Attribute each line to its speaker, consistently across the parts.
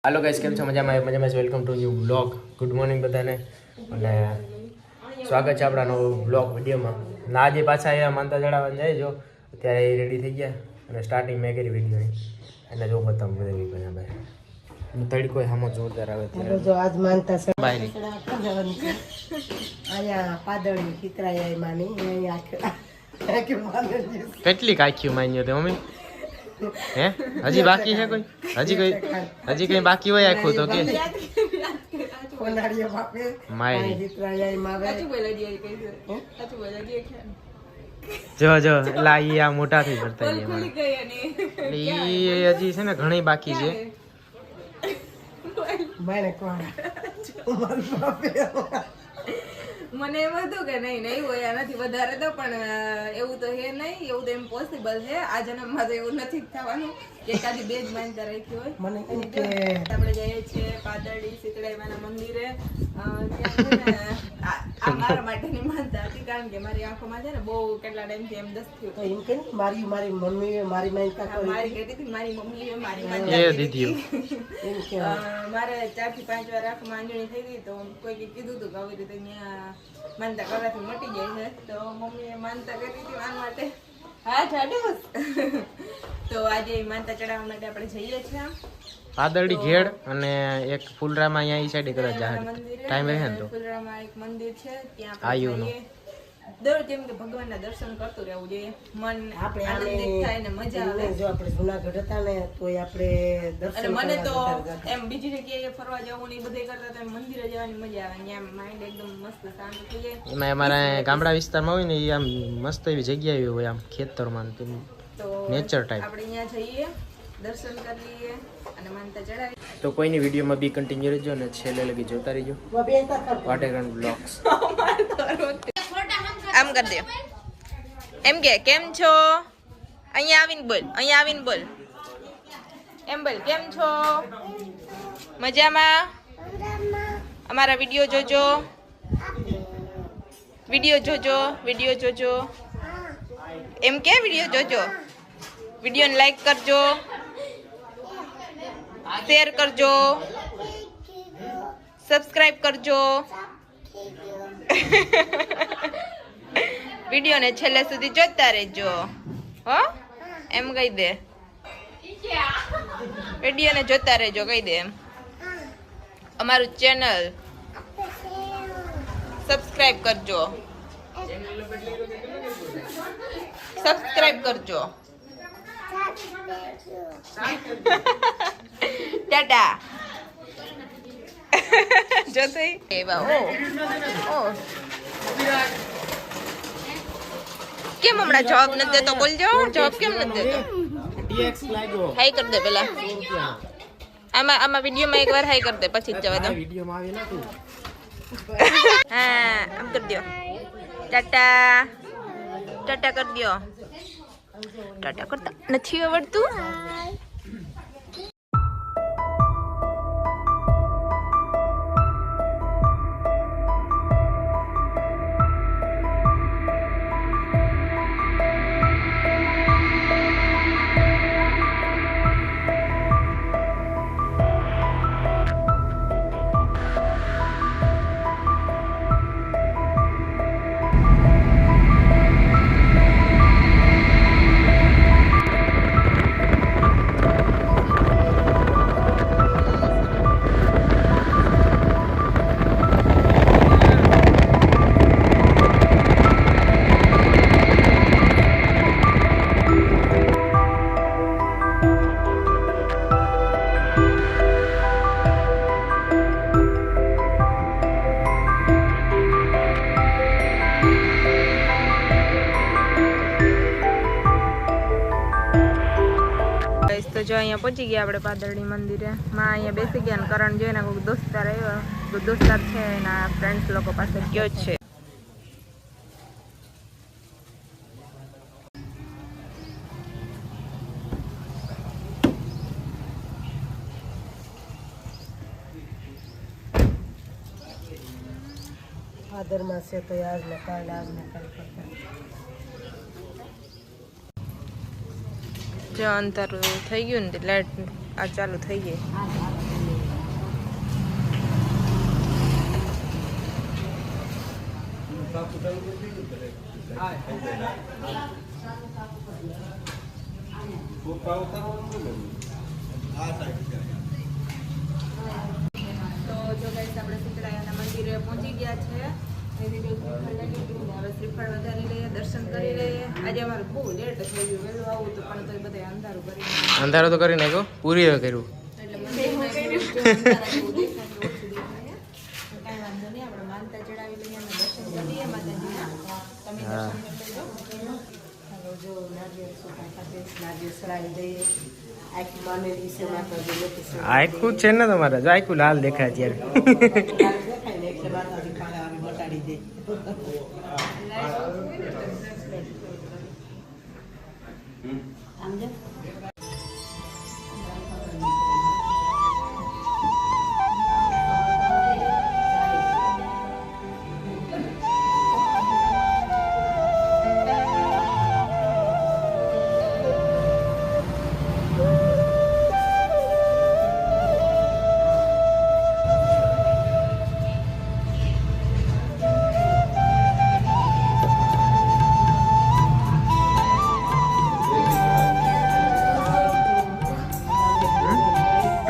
Speaker 1: હાલો guys, કેમ છો? મજામાં welcome to new blog. Good morning બધાને અને સ્વાગત છે આપણા નવો બ્લોગ વિડીયોમાં. ના આજે પાછા અહીંયા માનતા ચડાવવા જાય જો અત્યારે એ રેડી થઈ ગયા અને સ્ટાર્ટિંગ મેં કરી વિડીયોની અને જો બતાવું બધા વિડીયો ભાઈ તડકો સામો જોરદાર આવે ત્યારે
Speaker 2: જો આજ માનતા
Speaker 1: બાય
Speaker 2: અહીંયા પાદળી ખીતરાય માની અહીંયા
Speaker 1: કેટલી કાખ્યું માન્યો તે મમ્મી? હે હજી બાકી છે કોઈ? હજી કઈ બાકી હોય આખું તો કે
Speaker 2: કોનાડીએ બાપે
Speaker 1: માય
Speaker 2: ખીતરાય માવે
Speaker 1: જો લાઈ આ મોટા થઈ ભરતા ઈ હજી છે ને ઘણી બાકી છે.
Speaker 2: મને કોણ
Speaker 3: મને એમ હતું કે નહીં હોય આનાથી વધારે તો પણ એવું તો હે નહીં, એવું તો ઇમ્પોસિબલ છે. આ જન્મમાં તો એવું નથી થવાનું કે એકાદી બે જ માનતા રાખી હોય.
Speaker 2: મને એમ કે
Speaker 3: આપણે જઈએ છીએ પાદરડી શીતળાઈમાના મંદિરે. આ મારા માટેની માનતા હતી કારણ કે મારી આંખોમાં છે ને બહુ કેટલા ટાઈમથી એમ દસ થયું.
Speaker 2: તો એમ કે મારી મમ્મીએ મારી માનતા કરી.
Speaker 3: મારી કહેતી હતી મારી મમ્મીએ મારી
Speaker 1: એ
Speaker 3: માનતા
Speaker 1: દીધીઓ
Speaker 2: એમ કે
Speaker 3: મારે 4 થી 5 વાર આંખમાં આંજણી થઈ ગઈ તો કોઈ કીધું હતું કે આવી રીતે ત્યાં માનતા કરવાથી મટી જાય છે. તો મમ્મીએ માનતા કરી હતી આના માટે. હા જાડુસ. તો આજે માનતા ચડાવવા માટે આપણે જઈએ છીએ
Speaker 1: પાદરડી ઘેડ અને એક ફૂલરામાં અહીંયા ઈ સાઈડે કદાચ જાય ટાઈમ રહે ને તો
Speaker 3: ફુલરામાં એક મંદિર છે ત્યાં
Speaker 1: આયુનું.
Speaker 3: આપણે દર કેમ કે ભગવાનના દર્શન કરતું રહેવું જોઈએ, મન
Speaker 2: આપણે
Speaker 3: આનંદિત થાય ને મજા આવે.
Speaker 2: જો આપણે જુનાગઢ હતા ને તોય આપણે દર્શન
Speaker 3: અને મને તો
Speaker 2: કરવા
Speaker 3: એમ બીજી જગ્યાએ ફરવા જવું ને એ બધે કરતા તો મંદિરે જવાની મજા આવે. ત્યાં માઇન્ડ એકદમ મસ્ત શાંત થઈ જાય.
Speaker 1: એમાં અમારા ગામડા વિસ્તારમાં હોય ને એ આમ મસ્ત એવી જગ્યા એવી હોય આમ ખેતરમાં
Speaker 3: તો
Speaker 1: નેચર ટાઈપ.
Speaker 3: આપણે અહીંયા જઈએ, દર્શન કરી લઈએ અને માનતા ચડાવી.
Speaker 1: તો કોઈની વિડીયોમાં બી કન્ટિન્યુ રહેજો અને છેલ્લે લગી જોતા રહેજો વાટેગ્રાઉન્ડ બ્લોગ્સ.
Speaker 3: આમ કરી દે, એમ કે કેમ છો, અહીંયા આવીને બોલ, અહીંયા આવીને બોલ, એમ બોલ કેમ છો, મજામાં? અમારા વિડીયો જોજો, વિડીયો જોજો, એમ કે વિડીયો જોજો, વિડીયોને લાઈક કરજો, શેર કરજો, સબસ્ક્રાઇબ કરજો. વિડીયોને છેલ્લે સુધી જોતા રહેજો હો, એમ કહી દે. વિડીયોને જોતા રહેજો કહી દે એમ. અમારું ચેનલ સબસ્ક્રાઇબ કરજો, ટાટા. જો થઈ એવા ઓ કેમ હમણાં જવાબ નથી દેતો? બોલજો, જવાબ કેમ નથી દેતો? હાઈ કર દે પેલા. આમાં વિડીયોમાં એકવાર હાઈ કર દે પછી જ જવા દો. હા આમ કર દો. ટાટા કર દો. ટાટા કરતા નથી આવડતું. તો જો અહીંયા પહોંચી ગયા આપણે પાદરડી મંદિરે. માં અહીંયા બેસી ગયા ને કરણ જોઈને કોઈ દોસ્તાર આવ્યો, દોસ્તાર છે એના ફ્રેન્ડ્સ લોકો પાસે ગયો જ છે.
Speaker 2: ભાદરમાં છે તો આજ ને કાલ કરતા
Speaker 3: જો અંધારું થઈ ગયું ને લાઈટ આ ચાલુ થઈ ગઈ. તો જો ગાઈસ આપણે શીતળાયાના મંદિરે પહોંચી ગયા છે. એની જો શ્રીફળ લઈ લીધું ને હવે શ્રીફળ વધારી લઈએ, દર્શન કરી લઈએ. આજે અમારે બહુ લેટ થઈ ગયું, વહેલું આવું તો પણ તો બધા અંધારું કરી નાખ્યું.
Speaker 1: અંધારો તો કરી નાખ્યો, પૂરી કર્યું.
Speaker 3: એટલે મંદિરમાં એટલું જો અંધારા જેવું દેખાય ને ઓછું દેખાય. તો કાંઈ વાંધો નહીં, આપણે માનતા ચડાવી લઈએ અને દર્શન કરીએ માતાજીના. તમે દર્શન કરી લેજો.
Speaker 2: હાલો જો નારિયેળ ચોખા ખાતે નારિયેળ સરાવી દઈએ. આખી માનેલી છે માતાજી નથી છે.
Speaker 1: આખું છે ને તમારે જો આખું લાલ દેખાય અત્યારે.
Speaker 2: દેખાય ને એટલે માતાજી ખાડા આવી બટાડી દે. સમજે?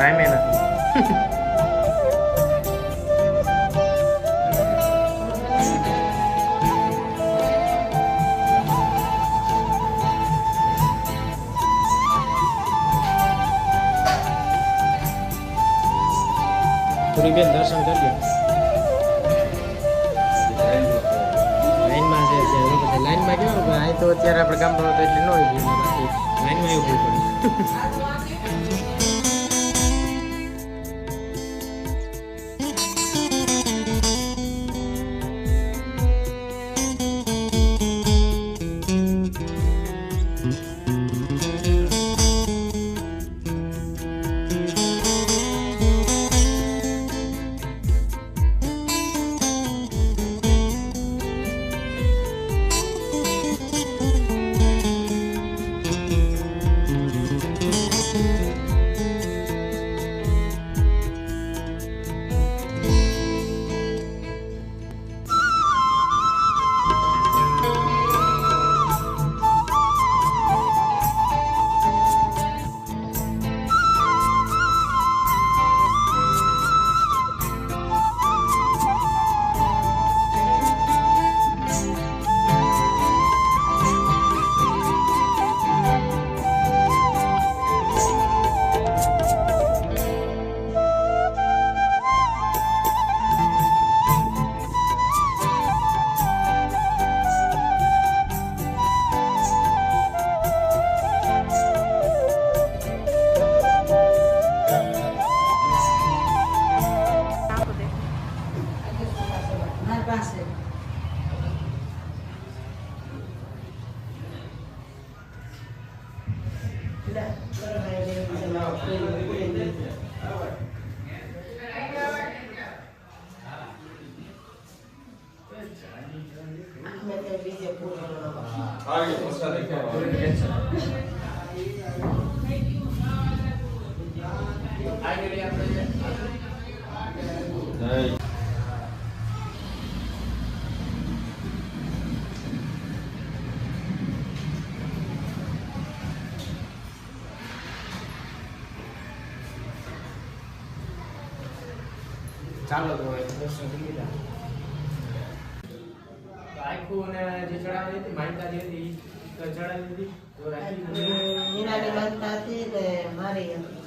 Speaker 1: ટાઈમે નથી. પૂરી બેન દર્શન કરજો. લાઈનમાં છે લાઈનમાં કેવું આ તો અત્યારે આપણે ગામમાં તો એટલે ન હોય લાઈનમાં એવું પડે. ચાલો તો દર્શન કરી લીધા. આખું અને જે ચડાવી હતી માનતા જે હતી તો ચડાવી દીધી. તો
Speaker 2: મીનાની માનતા હતી ને મારી હતી.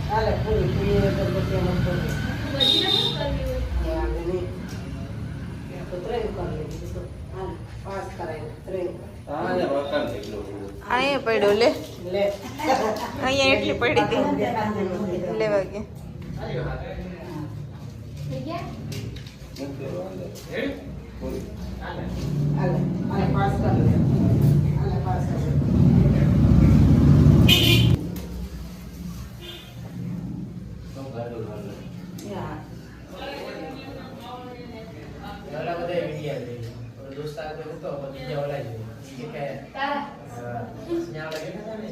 Speaker 2: હાલે પૂરી પૂરી ગણપતિ અમર પાસ કરાય ત્રણ.
Speaker 3: અહીંયા પડ્યો લે,
Speaker 2: લે
Speaker 3: અહીંયા એટલી પડી હતી લેવા ગયા.
Speaker 2: હાલે હાલે પાસ કર લે. હાલે પાસ કર લે.
Speaker 1: દોસ્તાર તો હતો બીજા ઓલા છે કે ન્યા લગે હતા ને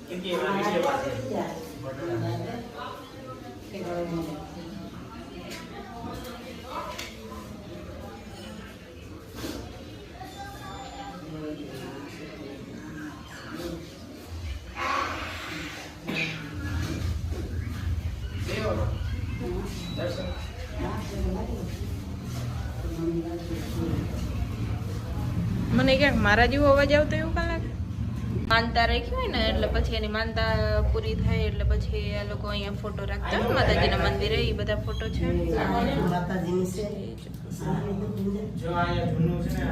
Speaker 1: કે એવા વિડિયો પાસે
Speaker 3: તમને ક્યાંક મારા જેવો અવાજ આવતો એવું કાં લાગે? માનતા રાખી હોય ને એટલે પછી એની માનતા પૂરી થાય એટલે પછી આ લોકો અહીંયા ફોટો રાખતા હોય માતાજીના મંદિરે. એ બધા ફોટો છે.
Speaker 2: માતાજીની છે.
Speaker 1: જો અહીંયા જૂનું છે ને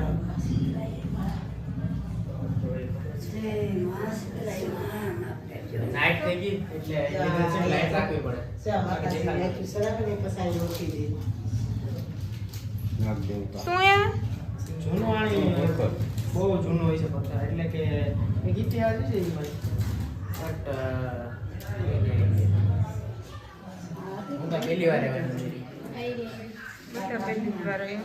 Speaker 1: નાઈટ થઈ ગઈ એટલે લાઈટ રાખવી પડે.
Speaker 3: શું યાર
Speaker 1: જૂનું આણી બહુ જૂનું હોય છે પથ્થર એટલે કે એક ઇતિહાસ છે એમાં બટ હું તો પહેલી વાર આવ્યો છું.
Speaker 3: પહેલી વાર આવ્યો.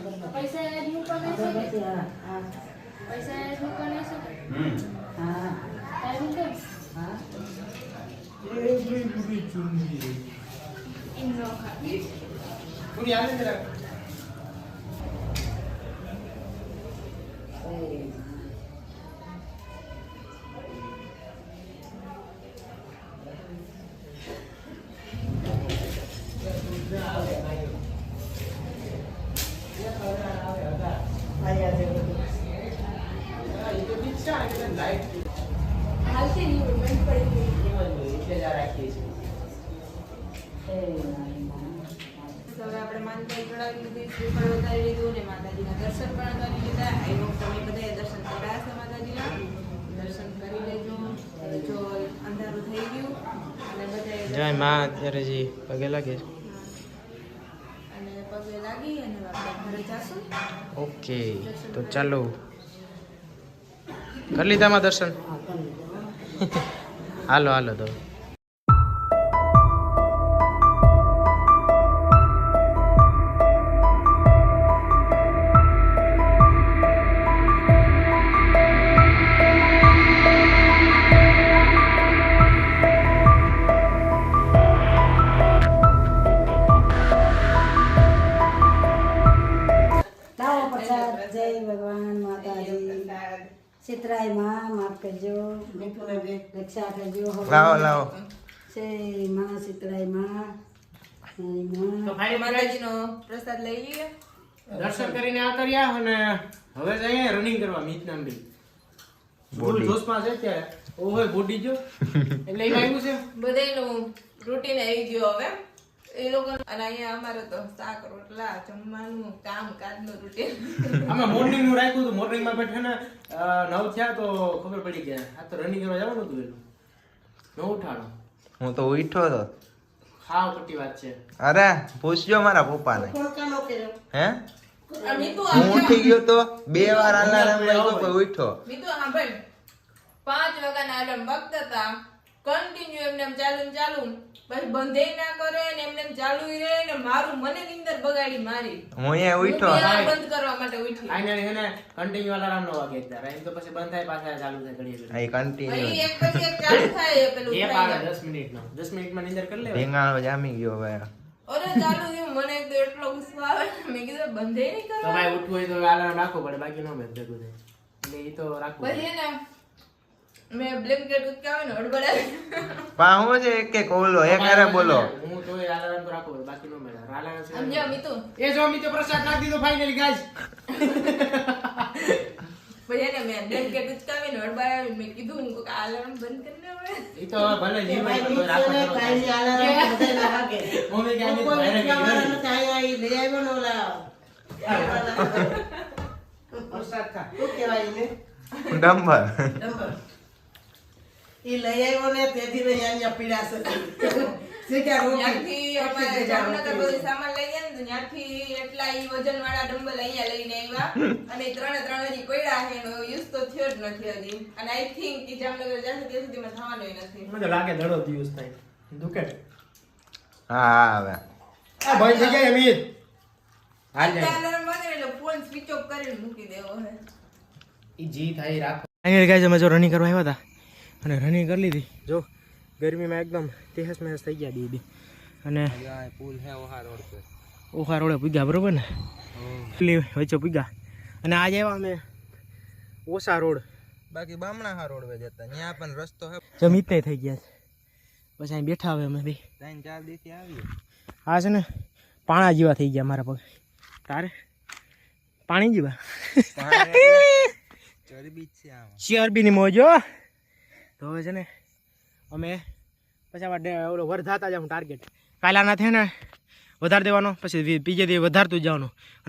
Speaker 1: પૂરી આવે છે રા
Speaker 3: હવે આપણે માનતા ચડાવી લીધી, શ્રીફળ વધારી લીધું ને માતાજીના દર્શન પણ કરી લીધા. આઈ હોપ તમે બધાએ દર્શન કર્યા છે માતાજીના. દર્શન કરી લેજો. હવે જો અંધારું થઈ ગયું અને બધાએ
Speaker 1: જય માં અત્યારે જી પગે લાગે છે.
Speaker 3: અને પગે લાગી અને આપણે ઘરે જાશું.
Speaker 1: ઓકે તો ચાલો કરી લીધામાં દર્શન. હાલો હાલો તો
Speaker 2: જય ભગવાન માતાજી. સીતરાય માં માફ કરજો, રક્ષા કરજો.
Speaker 1: લાવો લાવો.
Speaker 2: જય માં સીતરાય માં. જય માં.
Speaker 1: તો ફાઇનલી
Speaker 3: માતાજીનો પ્રસાદ લઈ લઈએ.
Speaker 1: દર્શન કરીને આવતા રહ્યા અને હવે જઈએ રનિંગ કરવા મીતનામડી. બોડી જોશમાં છે ત્યારે ઓહો બોડી જો એટલે એ આવ્યું છે
Speaker 3: બધાયનું રૂટીન આવી ગયું હવે એ લોકો. અને અહીંયા અમારે તો શાક રોટલા જમવાનું કામકાજનું રૂટીન.
Speaker 1: આમાં મોર્નિંગ નું રાખ્યું હતું. મોર્નિંગ માં બેઠા ને 9 થયા તો ખબર પડી કે આ તો રનિંગ કરવા જવાનું હતું એનું. ન ઉઠાડો.
Speaker 4: હું તો ઉઠ્યો હતો.
Speaker 1: હાવ ખોટી વાત છે.
Speaker 4: અરે પૂછજો મારા પપ્પાને. હે
Speaker 3: મીતુ
Speaker 4: હું ઉઠી ગયો તો 2 વાર અલાર્મ વાગ્યો પણ ઉઠ્યો.
Speaker 3: મીતુ સાંભળ 5 વાગ્યાના અલાર્મ વાગતા હતા કન્ટિન્યુ એમને એમ ચાલુ ને ચાલુ પછી બંધે ના કરે ને એમને એમ ચાલુ રહે ને મારું મને નીંદર બગાડી મારી.
Speaker 4: હું અહીંયા
Speaker 3: હું
Speaker 4: ઉઠ્યો.
Speaker 3: બી અલાર્મ બંધ કરવા માટે ઉઠી.
Speaker 1: ફાઇનલી છે ને કન્ટિન્યુ અલાર્મ નો વાગે ત્યારે એમ તો પછી બંધ થાય પાછા ચાલુ થાય ઘડીએ ઘડીએ.
Speaker 4: અહીં કન્ટિન્યુ
Speaker 3: અહીં એક પછી એક ચાલુ થાય એ પેલું
Speaker 1: ગેપ
Speaker 3: થાય.
Speaker 1: આવે 10 મિનિટનો. 10 મિનિટમાં નીંદર કરી લેવાય.
Speaker 4: ભીંગાણો જામી ગયો ભાઈ.
Speaker 3: અરે ચાલુ થયું મને તો એટલો ગુસ્સો આવે મેં કીધું બંધે નહીં
Speaker 1: તો
Speaker 3: કરવા.
Speaker 1: ભાઈ ઉઠવું હોય તો અલાર્મ રાખવો પડે બાકી નો મેં ભેગું થાય. એટલે એ તો રાખવું પડે.
Speaker 3: પછી ને મેં બ્લેન્કેટ ઉચકાવે ને હડબડાવી.
Speaker 4: પા હું છે એક ઓલો એક હારે બોલો.
Speaker 1: હું તો એ અલાર્મ તો રાખવો પડે બાકી નો મેળે. અલાર્મ છે
Speaker 3: સમજો મીતુ.
Speaker 1: એ જો મીતો પ્રસાદ નાખી દીધો ફાઇનલી ગાઈસ.
Speaker 3: પછી એને મેં બ્લેન્કેટ ઉચકાવીને હડબડાવી મેં કીધું હું કે અલાર્મ બંધ કરીને હવે.
Speaker 1: એ તો ભલે જીવ હોય તો રાખવો પડે. મમ્મી કે આની પ્રસાદ ખા.
Speaker 4: ડમ્બર.
Speaker 3: ત્યાંથી અમારે જામનગર બધું સામાન લઈ ગયા ને તો ત્યાંથી એટલા ઈ વજનવાળા ડમ્બલ અહીંયા લઈને આવ્યા અને ઈ ત્રણે ત્રણ હજી પડ્યા છે એનો યુઝ તો થયો જ નથી હજી. અને આઈ થિંક કે જામનગર જશે ત્યાં સુધીમાં થવાનો નથી.
Speaker 1: મને તો લાગે દડો દિવસ થાય દુખે.
Speaker 4: હા હા હવે
Speaker 1: આ ભાઈ થઈ ગયા અમિત. હાલ
Speaker 3: અત્યારે
Speaker 1: જાય.
Speaker 3: alarm વાગે એટલે ફોન સ્વિચ ઓફ કરીને મૂકી દેવો છે.
Speaker 1: ઈ જી થાય રાખો. ફાઇનલી ગાઈસ અમે જો રનિંગ કરવા આવ્યા હતા અને રનિંગ કરી લીધી. જો ગરમીમાં એકદમ તેહસ મહેસ થઈ ગયા દીદી. અને
Speaker 4: પુલ હે ઓહા રોડ પર.
Speaker 1: ઓખા રોડે પૂગ્યા બરોબર ને. એટલી વચ્ચે પૂગ્યા અને આજે આવ્યા અમે ઓસા રોડ.
Speaker 4: બાકી બામણા હા રોડ વે જતા ત્યાં પણ રસ્તો હે.
Speaker 1: જમીત નહીં થઈ ગયા છે. પછી અહીં બેઠા હવે અમે બી
Speaker 4: 3-4 દિવસથી આવી.
Speaker 1: આ છે ને પાણા જેવા થઈ ગયા મારા પગ. તારે પાણી જેવા ચરબીની મોજ હો. તો હવે છે ને અમે પછી આમાં ઓલો વધારતા જાઉં ટાર્ગેટ. કાલે આના છે ને વધારી દેવાનો, પછી બીજે દી વધારતું જ જવાનું.